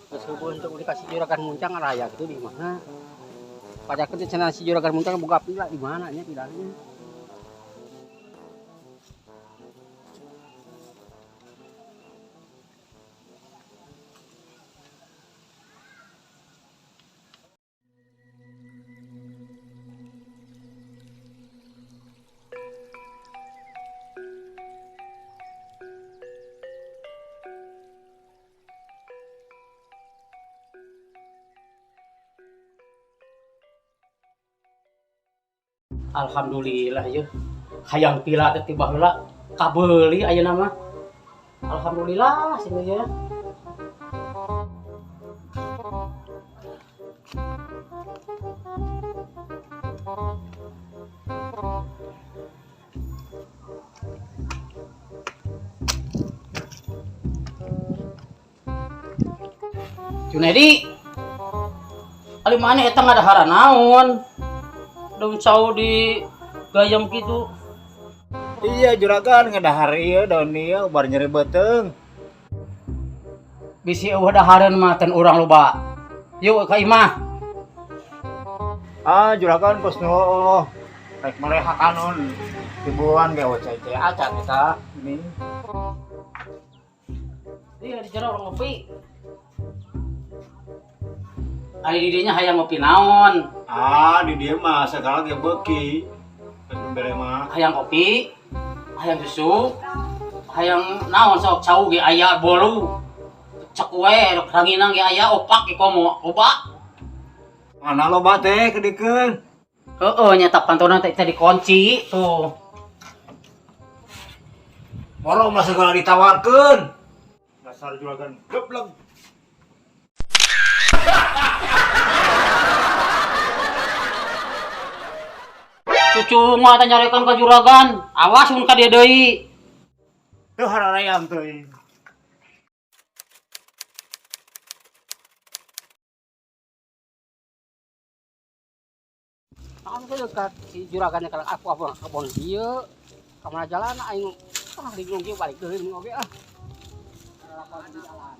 Terus hubungan untuk dikasih juragan muncang raya itu di mana? Pada ketika si juragan muncang buka pila di mana nya tidaknya? Alhamdulillah ya. Hayang pila teh tiba heula kabeuli ayeuna mah. Alhamdulillah sih ya. Junedi, ali mana eta ngadahara naon? Daun cau di gayam gitu. Iya juragan ngedahar ieu daun ieu bar nyeri beuteung. Bisi eueuh dahareun mah ten urang loba. Yuk ka imah. Juragan geus nu rek maleha kanon tibuan ge ocai-ocai acan eta ini. Iya di jero urang ngopi. Ari di dinya hayang ngopi naon? Di dieu mah segala ge beuki. Bere mah Hayang kopi, hayang susu, hayang naon sok cau ge aya bolu. Cek we ranginang ge aya opak ge komo, loba. mana loba teh kedikeun. Heeh nya tak pantona teh dikunci tuh. Moro mah segala ditawarkeun. Dasar juragan gebleng. Cucu mah teh nyarekan ka juragan, awas mun ka dieu deui. Teu hararayam teuing. Kan teh dekat si juragannya kalau aku abon dieu. Ka mana jalan aing linglung ge balik deui mun oge ah. Lapan di jalan.